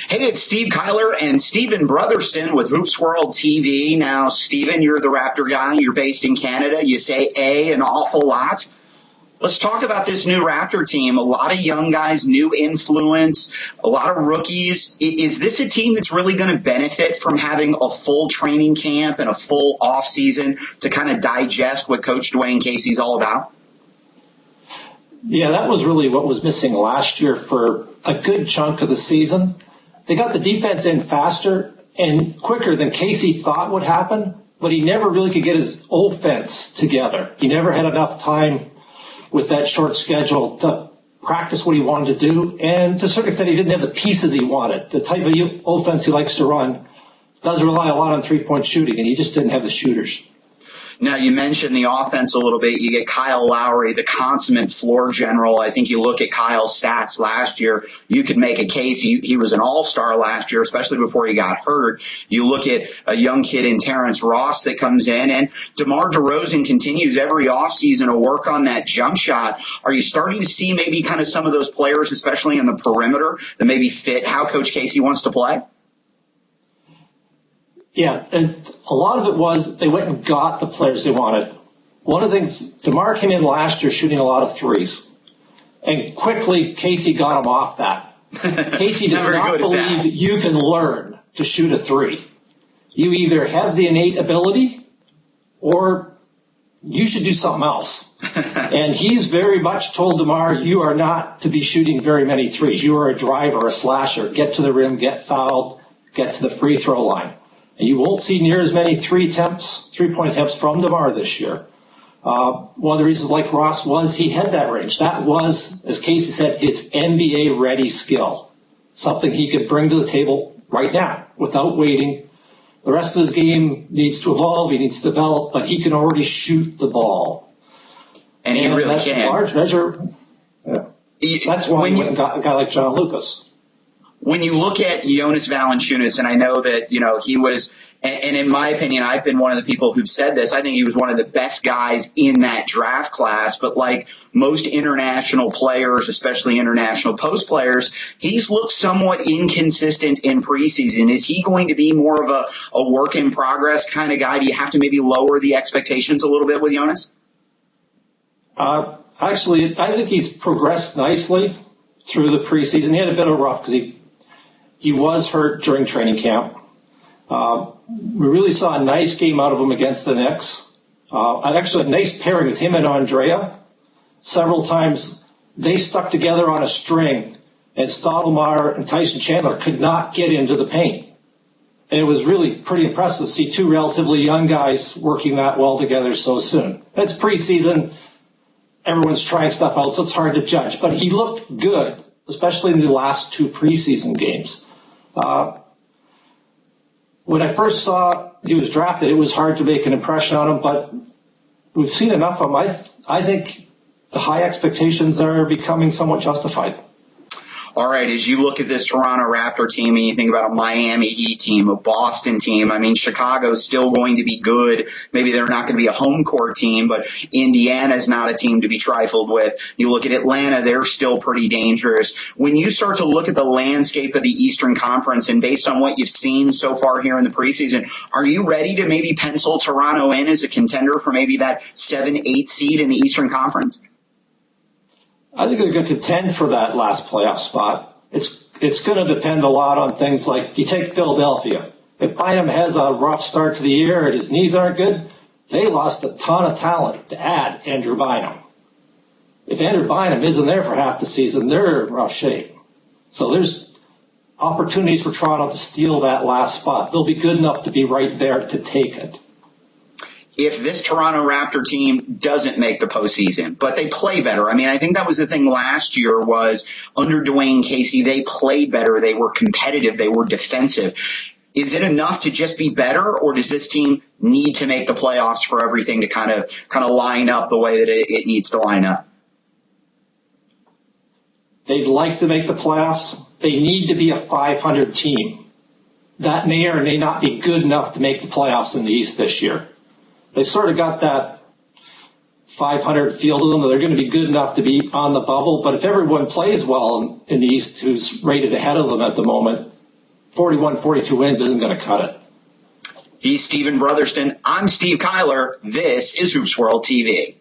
Hey, it's Steve Kyler and Stephen Brotherston with HOOPSWORLD TV. Now, Stephen, you're the Raptor guy. You're based in Canada. You say an awful lot. Let's talk about this new Raptor team. A lot of young guys, new influence, a lot of rookies. Is this a team that's really going to benefit from having a full training camp and a full off season to kind of digest what Coach Dwayne Casey's all about? Yeah, that was really what was missing last year for a good chunk of the season. They got the defense in faster and quicker than Casey thought would happen, but he never really could get his offense together. He never had enough time with that short schedule to practice what he wanted to do, and to a certain extent he didn't have the pieces he wanted. The type of offense he likes to run does rely a lot on three-point shooting, and he just didn't have the shooters. Now, you mentioned the offense a little bit. You get Kyle Lowry, the consummate floor general. I think you look at Kyle's stats last year, you could make a case. He was an all-star last year, especially before he got hurt. You look at a young kid in Terrence Ross that comes in, and DeMar DeRozan continues every offseason to work on that jump shot. Are you starting to see maybe kind of some of those players, especially in the perimeter, that maybe fit how Coach Casey wants to play? Yeah, and a lot of it was they went and got the players they wanted. One of the things, DeMar came in last year shooting a lot of threes, and quickly Casey got him off that. Casey does not believe that you can learn to shoot a three. You either have the innate ability or you should do something else. And he's very much told DeMar, you are not to be shooting very many threes. You are a driver, a slasher. Get to the rim, get fouled, get to the free throw line. And you won't see near as many three-point attempts from DeMar this year. One of the reasons, like Ross, was he had that range. That was, as Casey said, his NBA-ready skill, something he could bring to the table right now without waiting. The rest of his game needs to evolve, he needs to develop, but he can already shoot the ball. And he really can. In large measure, that's why he went and got a guy like John Lucas. When you look at Jonas Valanciunas, and I know that, he was, and in my opinion, I've been one of the people who've said this, I think he was one of the best guys in that draft class, but like most international players, especially international post players, he's looked somewhat inconsistent in preseason. Is he going to be more of a work in progress kind of guy? Do you have to maybe lower the expectations a little bit with Jonas? Actually, I think he's progressed nicely through the preseason. He had a bit of rough because he was hurt during training camp. We really saw a nice game out of him against the Knicks. Actually a nice pairing with him and Andrea. Several times they stuck together on a string, and Stoudemire and Tyson Chandler could not get into the paint. And it was really pretty impressive to see two relatively young guys working that well together so soon. It's preseason. Everyone's trying stuff out, so it's hard to judge. But he looked good, especially in the last two preseason games. When I first saw he was drafted, it was hard to make an impression on him, but we've seen enough of him. I think the high expectations are becoming somewhat justified. All right, as you look at this Toronto Raptor team and you think about a Miami Heat team, a Boston team, I mean, Chicago's still going to be good. Maybe they're not going to be a home court team, but Indiana's not a team to be trifled with. You look at Atlanta, they're still pretty dangerous. When you start to look at the landscape of the Eastern Conference and based on what you've seen so far here in the preseason, are you ready to maybe pencil Toronto in as a contender for maybe that 7-8 seed in the Eastern Conference? I think they're going to contend for that last playoff spot. It's going to depend a lot on things like, you take Philadelphia. If Bynum has a rough start to the year and his knees aren't good, they lost a ton of talent to add Andrew Bynum. If Andrew Bynum isn't there for half the season, they're in rough shape. So there's opportunities for Toronto to steal that last spot. They'll be good enough to be right there to take it. If this Toronto Raptor team doesn't make the postseason, but they play better. I mean, I think that was the thing last year was under Dwayne Casey, they played better. They were competitive. They were defensive. Is it enough to just be better, or does this team need to make the playoffs for everything to kind of line up the way that it needs to line up? They'd like to make the playoffs. They need to be a 500 team. That may or may not be good enough to make the playoffs in the East this year. They've sort of got that 500 feel to them. They're going to be good enough to be on the bubble. But if everyone plays well in the East, who's rated ahead of them at the moment, 41, 42 wins isn't going to cut it. He's Stephen Brotherston. I'm Steve Kyler. This is Hoops World TV.